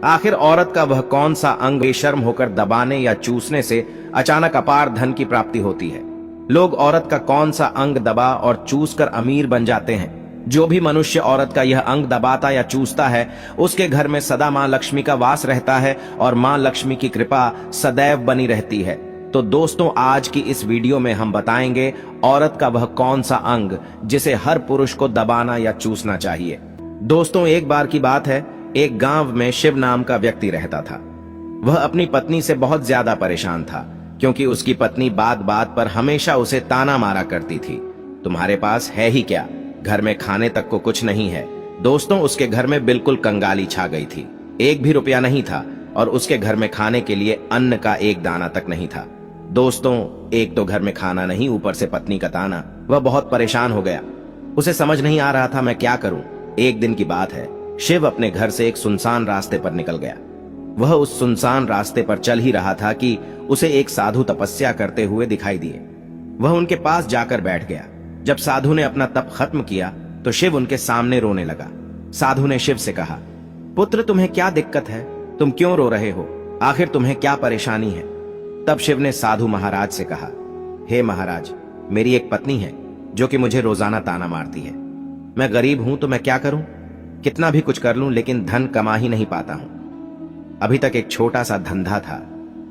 आखिर औरत का वह कौन सा अंग बेशर्म होकर दबाने या चूसने से अचानक अपार धन की प्राप्ति होती है? लोग औरत का कौन सा अंग दबा और चूस कर अमीर बन जाते हैं? जो भी मनुष्य औरत का यह अंग दबाता या चूसता है, उसके घर में सदा मां लक्ष्मी का वास रहता है और मां लक्ष्मी की कृपा सदैव बनी रहती है। तो दोस्तों, आज की इस वीडियो में हम बताएंगे औरत का वह कौन सा अंग जिसे हर पुरुष को दबाना या चूसना चाहिए। दोस्तों, एक बार की बात है, एक गांव में शिव नाम का व्यक्ति रहता था। वह अपनी पत्नी से बहुत ज्यादा परेशान था, क्योंकि उसकी पत्नी बात बात पर हमेशा उसे ताना मारा करती थी। तुम्हारे पास है ही क्या, घर में खाने तक को कुछ नहीं है। दोस्तों, उसके घर में बिल्कुल कंगाली छा गई थी। एक भी रुपया नहीं था और उसके घर में खाने के लिए अन्न का एक दाना तक नहीं था। दोस्तों, एक तो घर में खाना नहीं, ऊपर से पत्नी का ताना। वह बहुत परेशान हो गया। उसे समझ नहीं आ रहा था मैं क्या करूं। एक दिन की बात है, शिव अपने घर से एक सुनसान रास्ते पर निकल गया। वह उस सुनसान रास्ते पर चल ही रहा था कि उसे एक साधु तपस्या करते हुए दिखाई दिए। वह उनके पास जाकर बैठ गया। जब साधु ने अपना तप खत्म किया तो शिव उनके सामने रोने लगा। साधु ने शिव से कहा, पुत्र, तुम्हें क्या दिक्कत है? तुम क्यों रो रहे हो? आखिर तुम्हें क्या परेशानी है? तब शिव ने साधु महाराज से कहा, हे महाराज, मेरी एक पत्नी है जो कि मुझे रोजाना ताना मारती है। मैं गरीब हूं तो मैं क्या करूं? कितना भी कुछ कर लूं लेकिन धन कमा ही नहीं पाता हूं। अभी तक एक छोटा सा धंधा था,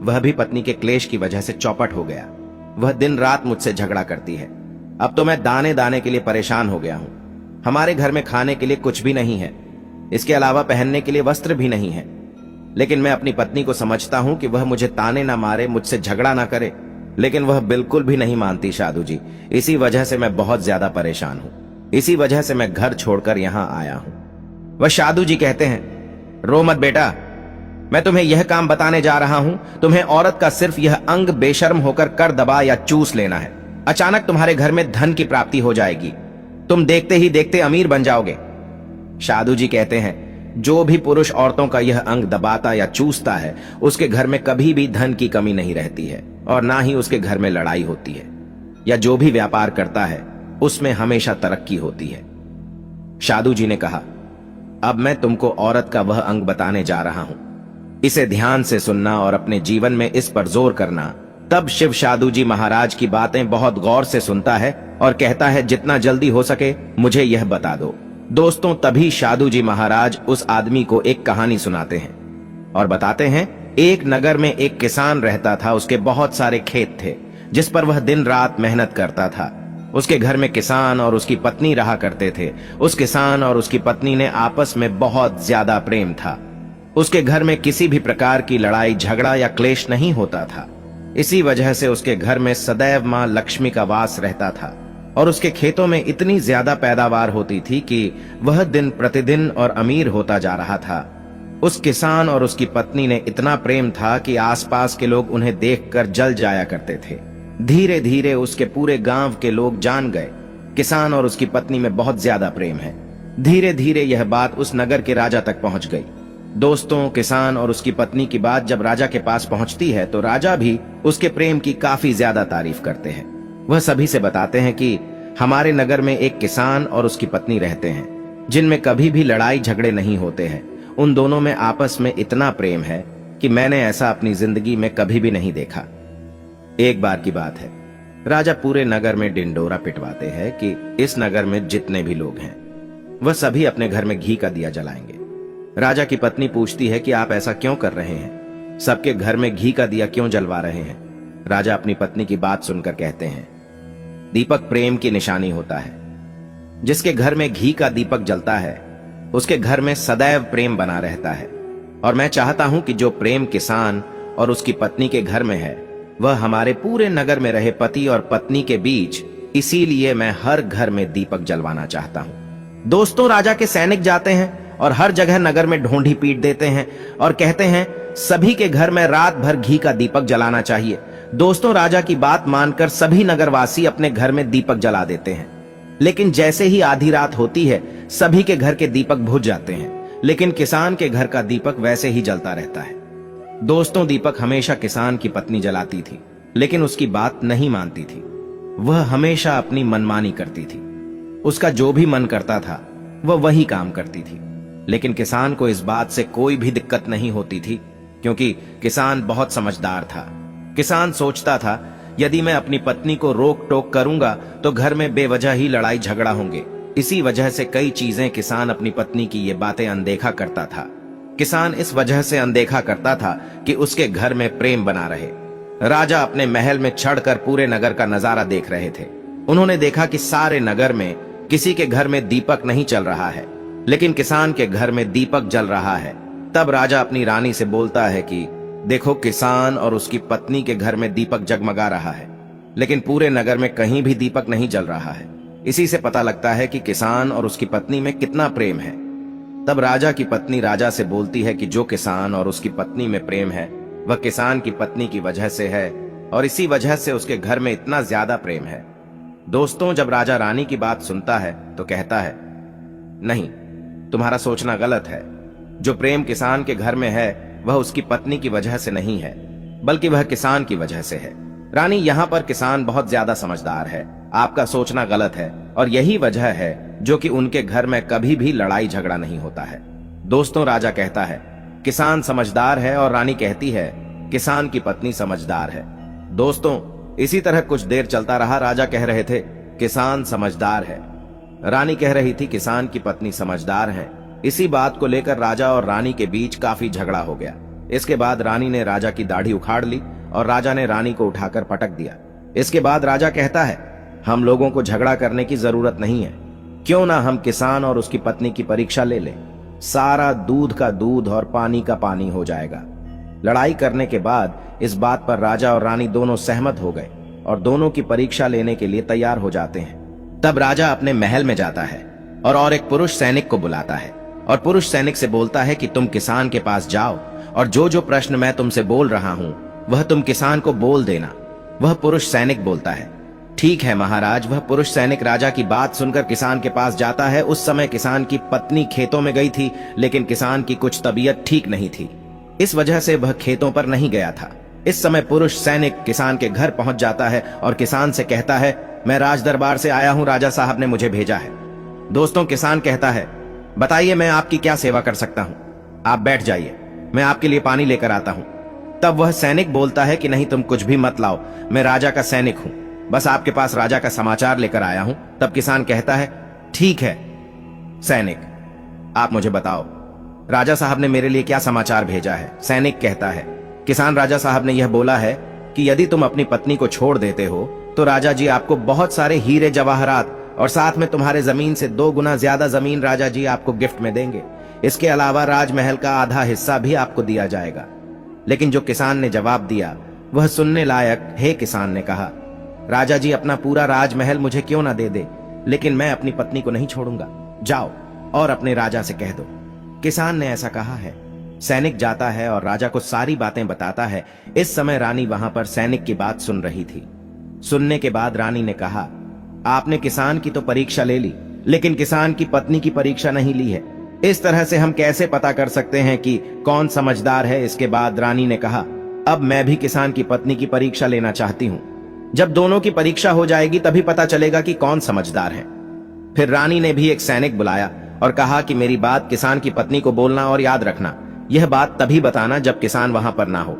वह भी पत्नी के क्लेश की वजह से चौपट हो गया। वह दिन रात मुझसे झगड़ा करती है। अब तो मैं दाने दाने के लिए परेशान हो गया हूं। हमारे घर में खाने के लिए कुछ भी नहीं है, इसके अलावा पहनने के लिए वस्त्र भी नहीं है। लेकिन मैं अपनी पत्नी को समझता हूं कि वह मुझे ताने ना मारे, मुझसे झगड़ा ना करे, लेकिन वह बिल्कुल भी नहीं मानती साधु जी। इसी वजह से मैं बहुत ज्यादा परेशान हूं। इसी वजह से मैं घर छोड़कर यहां आया हूं। वह साधु जी कहते हैं, रो मत बेटा, मैं तुम्हें यह काम बताने जा रहा हूं। तुम्हें औरत का सिर्फ यह अंग बेशर्म होकर कर दबा या चूस लेना है। अचानक तुम्हारे घर में धन की प्राप्ति हो जाएगी। तुम देखते ही देखते अमीर बन जाओगे। साधु जी कहते हैं, जो भी पुरुष औरतों का यह अंग दबाता या चूसता है, उसके घर में कभी भी धन की कमी नहीं रहती है और ना ही उसके घर में लड़ाई होती है, या जो भी व्यापार करता है उसमें हमेशा तरक्की होती है। साधु जी ने कहा, अब मैं तुमको औरत का वह अंग बताने जा रहा हूं। इसे ध्यान से सुनना और अपने जीवन में इस पर जोर करना। तब शिव साधु जी महाराज की बातें बहुत गौर से सुनता है और कहता है, जितना जल्दी हो सके मुझे यह बता दो। दोस्तों, तभी साधु जी महाराज उस आदमी को एक कहानी सुनाते हैं और बताते हैं, एक नगर में एक किसान रहता था। उसके बहुत सारे खेत थे जिस पर वह दिन रात मेहनत करता था। उसके घर में किसान और उसकी पत्नी रहा करते थे। उस किसान और उसकी पत्नी ने आपस में बहुत ज्यादा प्रेम था। उसके घर में किसी भी प्रकार की लड़ाई झगड़ा या क्लेश नहीं होता था। इसी वजह से उसके घर में सदैव मां लक्ष्मी का वास रहता था और उसके खेतों में इतनी ज्यादा पैदावार होती थी कि वह दिन प्रतिदिन और अमीर होता जा रहा था। उस किसान और उसकी पत्नी ने इतना प्रेम था कि आसपास के लोग उन्हें देखकर जल जाया करते थे। धीरे धीरे उसके पूरे गांव के लोग जान गए, किसान और उसकी पत्नी में बहुत ज्यादा प्रेम है। धीरे धीरे यह बात उस नगर के राजा तक पहुंच गई। दोस्तों, किसान और उसकी पत्नी की बात जब राजा के पास पहुंचती है तो राजा भी उसके प्रेम की काफी ज्यादा तारीफ करते हैं। वह सभी से बताते हैं कि हमारे नगर में एक किसान और उसकी पत्नी रहते हैं, जिनमें कभी भी लड़ाई झगड़े नहीं होते हैं। उन दोनों में आपस में इतना प्रेम है कि मैंने ऐसा अपनी जिंदगी में कभी भी नहीं देखा। एक बार की बात है, राजा पूरे नगर में डिंडोरा पिटवाते हैं कि इस नगर में जितने भी लोग हैं वह सभी अपने घर में घी का दिया जलाएंगे। राजा की पत्नी पूछती है कि आप ऐसा क्यों कर रहे हैं? सबके घर में घी का दिया क्यों जलवा रहे हैं? राजा अपनी पत्नी की बात सुनकर कहते हैं, दीपक प्रेम की निशानी होता है। जिसके घर में घी का दीपक जलता है उसके घर में सदैव प्रेम बना रहता है। और मैं चाहता हूं कि जो प्रेम किसान और उसकी पत्नी के घर में है वह हमारे पूरे नगर में रहे, पति और पत्नी के बीच। इसीलिए मैं हर घर में दीपक जलवाना चाहता हूं। दोस्तों, राजा के सैनिक जाते हैं और हर जगह नगर में ढोंढी पीट देते हैं और कहते हैं सभी के घर में रात भर घी का दीपक जलाना चाहिए। दोस्तों, राजा की बात मानकर सभी नगरवासी अपने घर में दीपक जला देते हैं। लेकिन जैसे ही आधी रात होती है सभी के घर के दीपक बुझ जाते हैं, लेकिन किसान के घर का दीपक वैसे ही जलता रहता है। दोस्तों, दीपक हमेशा किसान की पत्नी जलाती थी, लेकिन उसकी बात नहीं मानती थी। वह हमेशा अपनी मनमानी करती थी। उसका जो भी मन करता था वह वही काम करती थी। लेकिन किसान को इस बात से कोई भी दिक्कत नहीं होती थी, क्योंकि किसान बहुत समझदार था। किसान सोचता था, यदि मैं अपनी पत्नी को रोक टोक करूंगा तो घर में बेवजह ही लड़ाई झगड़ा होंगे। इसी वजह से कई चीजें किसान अपनी पत्नी की ये बातें अनदेखा करता था। किसान इस वजह से अनदेखा करता था कि उसके घर में प्रेम बना रहे। राजा अपने महल में चढ़कर पूरे नगर का नजारा देख रहे थे। उन्होंने देखा कि सारे नगर में किसी के घर में दीपक नहीं चल रहा है, लेकिन किसान के घर में दीपक जल रहा है। तब राजा अपनी रानी से बोलता है कि देखो, किसान और उसकी पत्नी के घर में दीपक जगमगा रहा है, लेकिन पूरे नगर में कहीं भी दीपक नहीं जल रहा है। इसी से पता लगता है कि किसान और उसकी पत्नी में कितना प्रेम है। तब राजा की पत्नी राजा से बोलती है कि जो किसान और उसकी पत्नी में प्रेम है वह किसान की पत्नी की वजह से है, और इसी वजह से उसके घर में इतना ज्यादा प्रेम है। दोस्तों, जब राजा रानी की बात सुनता है तो कहता है, नहीं, तुम्हारा सोचना गलत है। जो प्रेम किसान के घर में है वह उसकी पत्नी की वजह से नहीं है, बल्कि वह किसान की वजह से है। रानी, यहाँ पर किसान बहुत ज्यादा समझदार है, आपका सोचना गलत है, और यही वजह है जो कि उनके घर में कभी भी लड़ाई झगड़ा नहीं होता है। दोस्तों, राजा कहता है किसान समझदार है, और रानी कहती है किसान की पत्नी समझदार है। दोस्तों, इसी तरह कुछ देर चलता रहा। राजा कह रहे थे किसान समझदार है, रानी कह रही थी किसान की पत्नी समझदार है। इसी बात को लेकर राजा और रानी के बीच काफी झगड़ा हो गया। इसके बाद रानी ने राजा की दाढ़ी उखाड़ ली और राजा ने रानी को उठाकर पटक दिया। इसके बाद राजा कहता है, हम लोगों को झगड़ा करने की जरूरत नहीं है, क्यों ना हम किसान और उसकी पत्नी की परीक्षा ले लें। सारा दूध का दूध और पानी का पानी हो जाएगा। लड़ाई करने के बाद इस बात पर राजा और रानी दोनों सहमत हो गए और दोनों की परीक्षा लेने के लिए तैयार हो जाते हैं। तब राजा अपने महल में जाता है और एक पुरुष सैनिक को बुलाता है और पुरुष सैनिक से बोलता है कि तुम किसान के पास जाओ और जो जो प्रश्न मैं तुमसे बोल रहा हूं वह तुम किसान को बोल देना। वह पुरुष सैनिक बोलता है, ठीक है महाराज। वह पुरुष सैनिक राजा की बात सुनकर किसान के पास जाता है। उस समय किसान की पत्नी खेतों में गई थी, लेकिन किसान की कुछ तबीयत ठीक नहीं थी, इस वजह से वह खेतों पर नहीं गया था। इस समय पुरुष सैनिक किसान के घर पहुंच जाता है और किसान से कहता है, मैं राज दरबार से आया हूं, राजा साहब ने मुझे भेजा है। दोस्तों, किसान कहता है, बताइए मैं आपकी क्या सेवा कर सकता हूं। आप बैठ जाइए, मैं आपके लिए पानी लेकर आता हूं। तब वह सैनिक बोलता है कि नहीं, तुम कुछ भी मत लाओ, मैं राजा का सैनिक हूं, बस आपके पास राजा का समाचार लेकर आया हूं। तब किसान कहता है, ठीक है सैनिक, आप मुझे बताओ राजा साहब ने मेरे लिए क्या समाचार भेजा है। सैनिक कहता है, किसान, राजा साहब ने यह बोला है कि यदि तुम अपनी पत्नी को छोड़ देते हो तो राजा जी आपको बहुत सारे हीरे जवाहरात और साथ में तुम्हारे जमीन से 2 गुना ज्यादा जमीन राजा जी आपको गिफ्ट में देंगे। इसके अलावा राजमहल का आधा हिस्सा भी आपको दिया जाएगा। लेकिन जो किसान ने जवाब दिया वह सुनने लायक है। किसान ने कहा, राजा जी अपना पूरा राजमहल मुझे क्यों ना दे दे, लेकिन मैं अपनी पत्नी को नहीं छोड़ूंगा। जाओ और अपने राजा से कह दो। किसान ने ऐसा कहा है। सैनिक जाता है और राजा को सारी बातें बताता है। इस समय रानी वहां पर सैनिक की बात सुन रही थी। सुनने के बाद रानी ने कहा, आपने किसान की तो परीक्षा ले ली, लेकिन किसान की पत्नी की परीक्षा नहीं ली है। इस तरह से हम कैसे पता कर सकते हैं कि कौन समझदार है। इसके बाद रानी ने कहा, अब मैं भी किसान की पत्नी की परीक्षा लेना चाहती हूं। जब दोनों की परीक्षा हो जाएगी तभी पता चलेगा कि कौन समझदार है। फिर रानी ने भी एक सैनिक बुलाया और कहा कि मेरी बात किसान की पत्नी को बोलना और याद रखना, यह बात तभी बताना जब किसान वहां पर ना हो।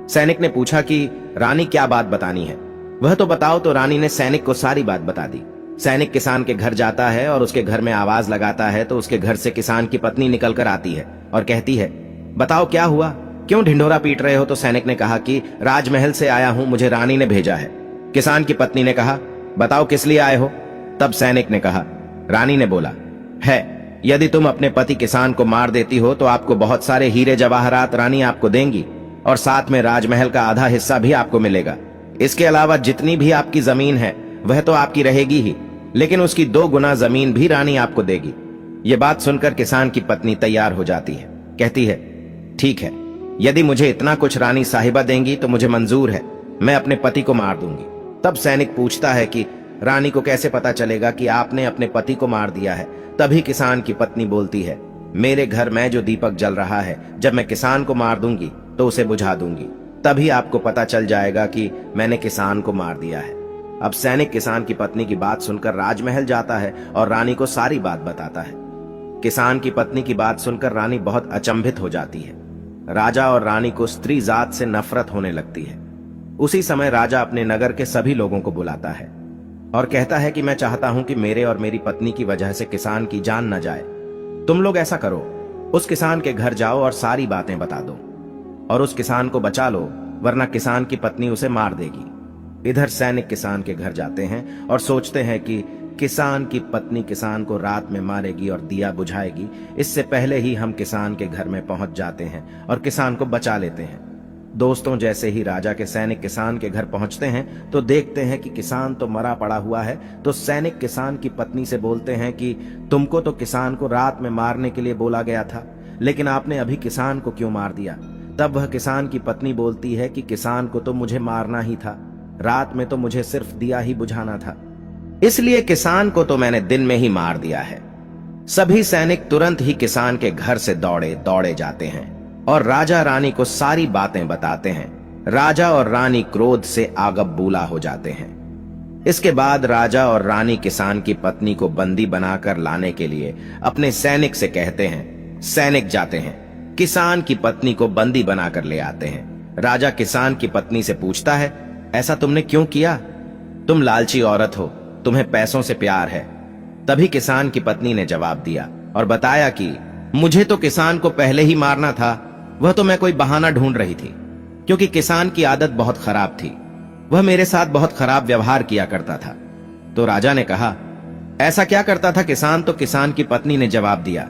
सैनिक ने पूछा कि रानी क्या बात बतानी है, वह तो बताओ। तो रानी ने सैनिक को सारी बात बता दी। सैनिक किसान के घर जाता है और उसके घर में आवाज लगाता है तो उसके घर से किसान की पत्नी निकल कर आती है और कहती है, बताओ क्या हुआ, क्यों ढिंढोरा पीट रहे हो। तो सैनिक ने कहा कि राजमहल से आया हूं, मुझे रानी ने भेजा है। किसान की पत्नी ने कहा, बताओ किस लिए आए हो। तब सैनिक ने कहा, रानी ने बोला है, यदि तुम अपने पति किसान को मार देती हो तो आपको बहुत सारे हीरे जवाहरात रानी आपको देंगी और साथ में राजमहल का आधा हिस्सा भी आपको मिलेगा। इसके अलावा जितनी भी आपकी जमीन है वह तो आपकी रहेगी ही, लेकिन उसकी 2 गुना जमीन भी रानी आपको देगी। यह बात सुनकर किसान की पत्नी तैयार हो जाती है। कहती है, ठीक है, यदि मुझे इतना कुछ रानी साहिबा देंगी तो मुझे मंजूर है, मैं अपने पति को मार दूंगी। तब सैनिक पूछता है कि रानी को कैसे पता चलेगा कि आपने अपने पति को मार दिया है। तभी किसान की पत्नी बोलती है, मेरे घर में जो दीपक जल रहा है, जब मैं किसान को मार दूंगी तो उसे बुझा दूंगी, तभी आपको पता चल जाएगा कि मैंने किसान को मार दिया है। अब सैनिक किसान की पत्नी की बात सुनकर राजमहल जाता है और रानी को सारी बात बताता है। किसान की पत्नी की बात सुनकर रानी बहुत अचंभित हो जाती है। राजा और रानी को स्त्री जात से नफरत होने लगती है। उसी समय राजा अपने नगर के सभी लोगों को बुलाता है और कहता है कि मैं चाहता हूं कि मेरे और मेरी पत्नी की वजह से किसान की जान न जाए। तुम लोग ऐसा करो, उस किसान के घर जाओ और सारी बातें बता दो और उस किसान को बचा लो, वरना किसान की पत्नी उसे मार देगी। इधर सैनिक किसान के घर जाते हैं और सोचते हैं कि किसान की पत्नी किसान को रात में मारेगी और दिया बुझाएगी। इससे पहले ही हम किसान के घर में पहुंच जाते हैं और किसान को बचा लेते हैं। दोस्तों, जैसे ही राजा के सैनिक किसान के घर पहुंचते हैं तो देखते हैं कि किसान तो मरा पड़ा हुआ है। तो सैनिक किसान की पत्नी से बोलते हैं कि तुमको तो किसान को रात में मारने के लिए बोला गया था, लेकिन आपने अभी किसान को क्यों मार दिया? तब वह किसान की पत्नी बोलती है कि किसान को तो मुझे मारना ही था, रात में तो मुझे सिर्फ दिया ही बुझाना था, इसलिए किसान को तो मैंने दिन में ही मार दिया है। सभी सैनिक तुरंत ही किसान के घर से दौड़े दौड़े जाते हैं और राजा रानी को सारी बातें बताते हैं। राजा और रानी क्रोध से आगबबूला हो जाते हैं। इसके बाद राजा और रानी किसान की पत्नी को बंदी बनाकर लाने के लिए अपने सैनिक से कहते हैं। सैनिक जाते हैं, किसान की पत्नी को बंदी बनाकर ले आते हैं। राजा किसान की पत्नी से पूछता है, ऐसा तुमने क्यों किया? तुम लालची औरत हो, तुम्हें पैसों से प्यार है। तभी किसान की पत्नी ने जवाब दिया और बताया कि मुझे तो किसान को पहले ही मारना था, वह तो मैं कोई बहाना ढूंढ रही थी, क्योंकि किसान की आदत बहुत खराब थी, वह मेरे साथ बहुत खराब व्यवहार किया करता था। तो राजा ने कहा, ऐसा क्या करता था किसान? तो किसान की पत्नी ने जवाब दिया,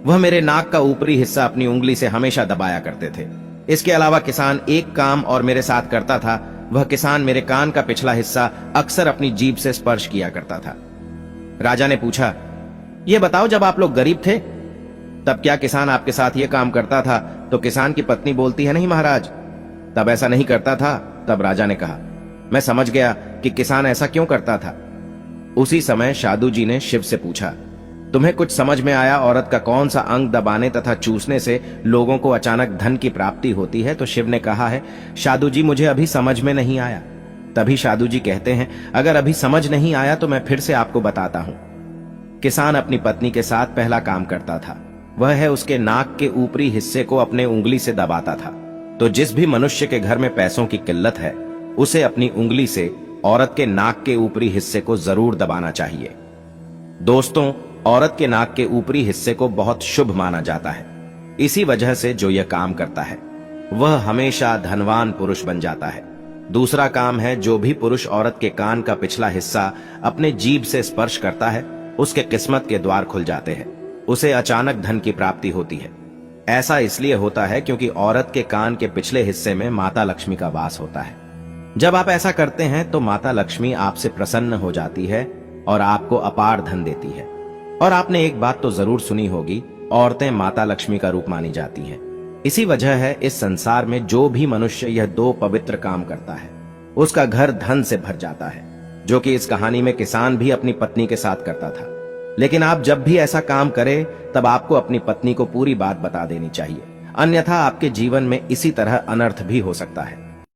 वह मेरे नाक का ऊपरी हिस्सा अपनी उंगली से हमेशा दबाया करते थे। इसके अलावा किसान एक काम और मेरे साथ करता था, वह किसान मेरे कान का पिछला हिस्सा अक्सर अपनी जीभ से स्पर्श किया करता था। राजा ने पूछा, यह बताओ, जब आप लोग गरीब थे तब क्या किसान आपके साथ यह काम करता था? तो किसान की पत्नी बोलती है, नहीं महाराज, तब ऐसा नहीं करता था। तब राजा ने कहा, मैं समझ गया कि किसान ऐसा क्यों करता था। उसी समय साधु जी ने शिव से पूछा, तुम्हें कुछ समझ में आया औरत का कौन सा अंग दबाने तथा चूसने से लोगों को अचानक धन की प्राप्ति होती है? तो शिव ने कहा है, साधु जी, मुझे अभी समझ में नहीं आया। तभी साधु जी कहते हैं, अगर अभी समझ नहीं आया तो मैं फिर से आपको बताता हूं। किसान अपनी पत्नी के साथ पहला काम करता था, वह है उसके नाक के ऊपरी हिस्से को अपने उंगली से दबाता था। तो जिस भी मनुष्य के घर में पैसों की किल्लत है, उसे अपनी उंगली से औरत के नाक के ऊपरी हिस्से को जरूर दबाना चाहिए। दोस्तों, औरत के नाक के ऊपरी हिस्से को बहुत शुभ माना जाता है। इसी वजह से जो यह काम करता है वह हमेशा धनवान पुरुष बन जाता है। दूसरा काम है, जो भी पुरुष औरत के कान का पिछला हिस्सा अपने जीभ से स्पर्श करता है, उसके किस्मत के द्वार खुल जाते हैं, उसे अचानक धन की प्राप्ति होती है। ऐसा इसलिए होता है क्योंकि औरत के कान के पिछले हिस्से में माता लक्ष्मी का वास होता है। जब आप ऐसा करते हैं तो माता लक्ष्मी आपसे प्रसन्न हो जाती है और आपको अपार धन देती है। और आपने एक बात तो जरूर सुनी होगी, औरतें माता लक्ष्मी का रूप मानी जाती हैं। इसी वजह है इस संसार में जो भी मनुष्य यह दो पवित्र काम करता है, उसका घर धन से भर जाता है, जो कि इस कहानी में किसान भी अपनी पत्नी के साथ करता था। लेकिन आप जब भी ऐसा काम करें तब आपको अपनी पत्नी को पूरी बात बता देनी चाहिए, अन्यथा आपके जीवन में इसी तरह अनर्थ भी हो सकता है।